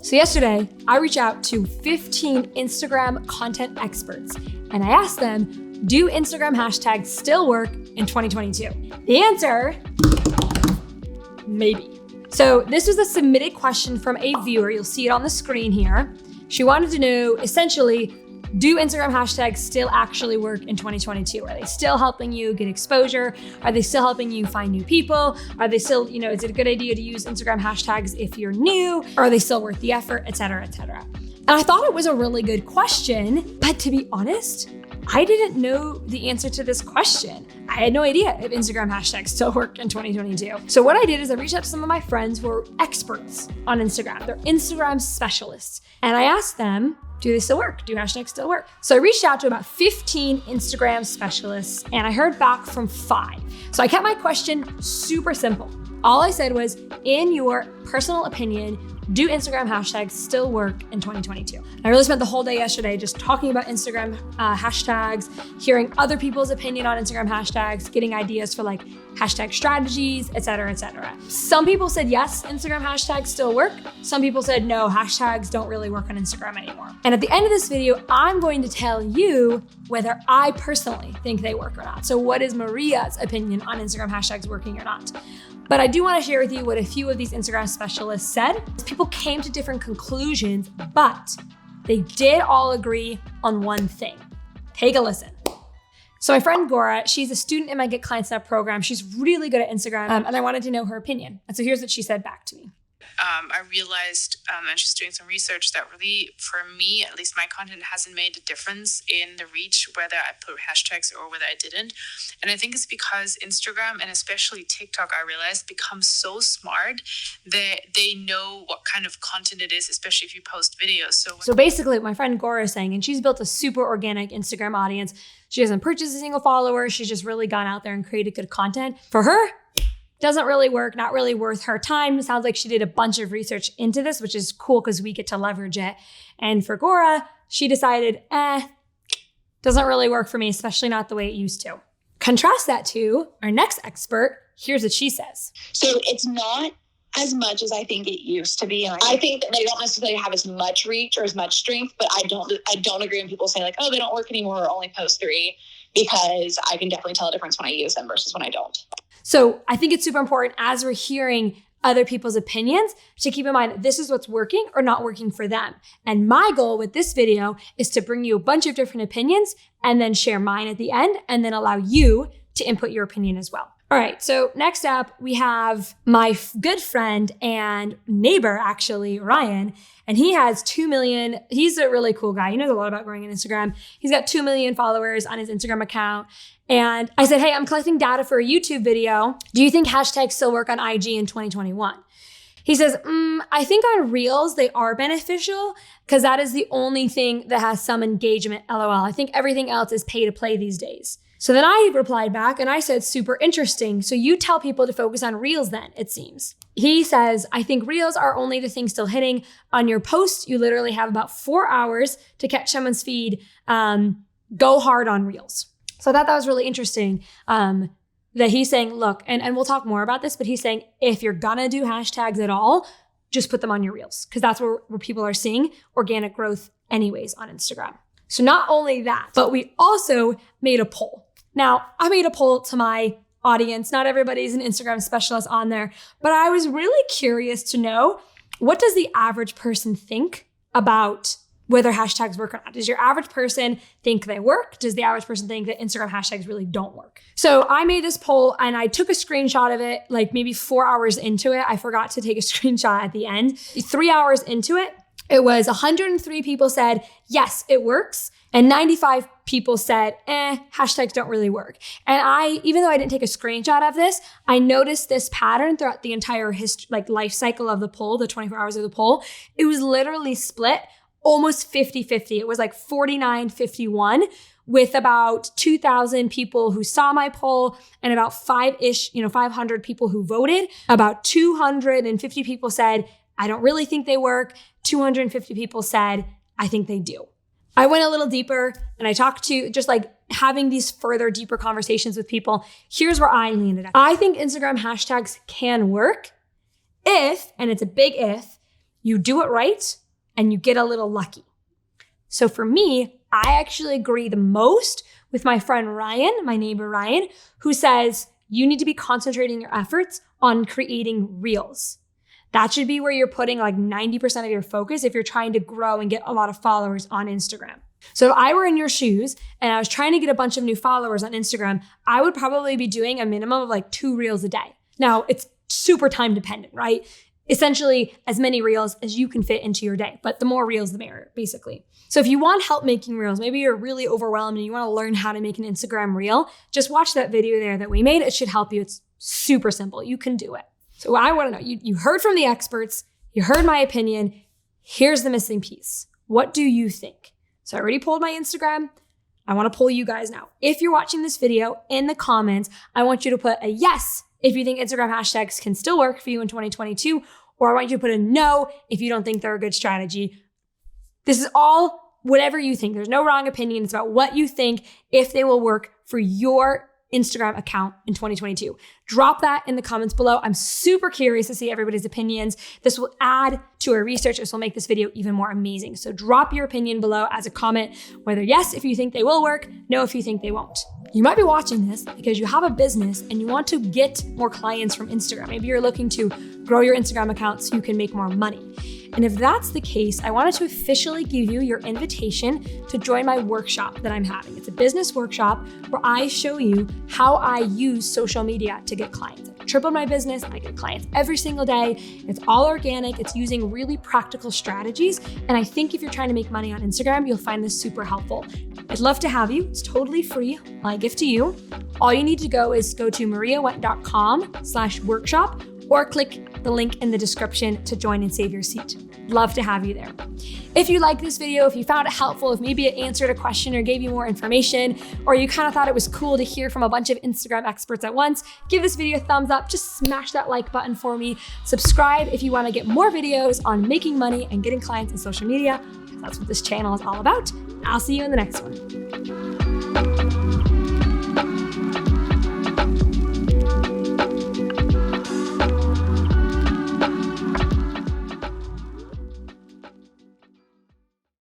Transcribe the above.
So yesterday, I reached out to 15 Instagram content experts and I asked them, do Instagram hashtags still work in 2022? The answer, maybe. So this was a submitted question from a viewer. You'll see it on the screen here. She wanted to know, essentially, do Instagram hashtags still actually work in 2022? Are they still helping you get exposure? Are they still helping you find new people? Are they still, is it a good idea to use Instagram hashtags if you're new? Or are they still worth the effort, et cetera, et cetera? And I thought it was a really good question, but to be honest, I didn't know the answer to this question. I had no idea if Instagram hashtags still work in 2022. So what I did is I reached out to some of my friends who are experts on Instagram. They're Instagram specialists. And I asked them, do they still work? Do hashtags still work? So I reached out to about 15 Instagram specialists and I heard back from 5. So I kept my question super simple. All I said was, in your personal opinion, do Instagram hashtags still work in 2022? I really spent the whole day yesterday just talking about Instagram hashtags, hearing other people's opinion on Instagram hashtags, getting ideas for like hashtag strategies, et cetera, et cetera. Some people said, yes, Instagram hashtags still work. Some people said, no, hashtags don't really work on Instagram anymore. And at the end of this video, I'm going to tell you whether I personally think they work or not. So what is Maria's opinion on Instagram hashtags working or not? But I do want to share with you what a few of these Instagram specialists said. People came to different conclusions, but they did all agree on one thing. Take a listen. So my friend Gora, she's a student in my Get Clients Now program. She's really good at Instagram, and I wanted to know her opinion. And so here's what she said back to me. I realized, and she's doing some research, that really, for me, at least my content hasn't made a difference in the reach, whether I put hashtags or whether I didn't. And I think it's because Instagram and especially TikTok, I realized, become so smart that they know what kind of content it is, especially if you post videos. So basically what my friend Gora is saying, and she's built a super organic Instagram audience. She hasn't purchased a single follower. She's just really gone out there and created good content. For her, doesn't really work, not really worth her time. It sounds like she did a bunch of research into this, which is cool because we get to leverage it. And for Gora, she decided, doesn't really work for me, especially not the way it used to. Contrast that to our next expert. Here's what she says. So it's not as much as I think it used to be. And I think that they don't necessarily have as much reach or as much strength, but I don't agree when people say like, oh, they don't work anymore or only post 3, because I can definitely tell a difference when I use them versus when I don't. So I think it's super important as we're hearing other people's opinions to keep in mind this is what's working or not working for them. And my goal with this video is to bring you a bunch of different opinions and then share mine at the end and then allow you to input your opinion as well. All right, so next up, we have my good friend and neighbor, actually, Ryan, and he has 2 million. He's a really cool guy. He knows a lot about growing an Instagram. He's got 2 million followers on his Instagram account. And I said, hey, I'm collecting data for a YouTube video. Do you think hashtags still work on IG in 2021? He says, I think on Reels, they are beneficial because that is the only thing that has some engagement, LOL. I think everything else is pay to play these days. So then I replied back and I said, super interesting. So you tell people to focus on Reels then, it seems. He says, I think Reels are only the thing still hitting. On your post, you literally have about 4 hours to catch someone's feed. Go hard on Reels. So I thought that was really interesting that he's saying, look, and we'll talk more about this, but he's saying, if you're gonna do hashtags at all, just put them on your Reels because that's where people are seeing organic growth anyways on Instagram. So not only that, but we also made a poll. Now, I made a poll to my audience. Not everybody's an Instagram specialist on there, but I was really curious to know, what does the average person think about whether hashtags work or not? Does your average person think they work? Does the average person think that Instagram hashtags really don't work? So I made this poll and I took a screenshot of it, like maybe 4 hours into it. I forgot to take a screenshot at the end. 3 hours into it, it was 103 people said, yes, it works. And 95 people said, hashtags don't really work. And even though I didn't take a screenshot of this, I noticed this pattern throughout the entire life cycle of the poll, the 24 hours of the poll. It was literally split almost 50-50. It was like 49-51 with about 2,000 people who saw my poll and about 500 people who voted. About 250 people said, I don't really think they work. 250 people said, I think they do. I went a little deeper and I talked to just like having these further deeper conversations with people. Here's where I landed at. I think Instagram hashtags can work if, and it's a big if, you do it right, and you get a little lucky. So for me, I actually agree the most with my friend Ryan, my neighbor Ryan, who says you need to be concentrating your efforts on creating reels. That should be where you're putting like 90% of your focus if you're trying to grow and get a lot of followers on Instagram. So if I were in your shoes and I was trying to get a bunch of new followers on Instagram, I would probably be doing a minimum of like 2 reels a day. Now, it's super time dependent, right? Essentially, as many reels as you can fit into your day, but the more reels, the merrier, basically. So if you want help making reels, maybe you're really overwhelmed and you want to learn how to make an Instagram reel, just watch that video there that we made. It should help you. It's super simple. You can do it. So I want to know, you heard from the experts, you heard my opinion. Here's the missing piece. What do you think? So I already polled my Instagram. I want to poll you guys now. If you're watching this video, in the comments, I want you to put a yes if you think Instagram hashtags can still work for you in 2022, or I want you to put a no if you don't think they're a good strategy. This is all whatever you think. There's no wrong opinion. It's about what you think, if they will work for your Instagram account in 2022. Drop that in the comments below. I'm super curious to see everybody's opinions. This will add to our research. This will make this video even more amazing. So drop your opinion below as a comment, whether yes, if you think they will work, no, if you think they won't. You might be watching this because you have a business and you want to get more clients from Instagram. Maybe you're looking to grow your Instagram account so you can make more money. And if that's the case, I wanted to officially give you your invitation to join my workshop that I'm having. It's a business workshop where I show you how I use social media to get clients. I've tripled my business. I get clients every single day. It's all organic. It's using really practical strategies. And I think if you're trying to make money on Instagram, you'll find this super helpful. I'd love to have you. It's totally free. My gift to you. All you need to go is go to mariawendt.com/workshop or click the link in the description to join and save your seat. Love to have you there. If you like this video, if you found it helpful, if maybe it answered a question or gave you more information, or you kind of thought it was cool to hear from a bunch of Instagram experts at once, give this video a thumbs up. Just smash that like button for me. Subscribe if you want to get more videos on making money and getting clients on social media. That's what this channel is all about. I'll see you in the next one.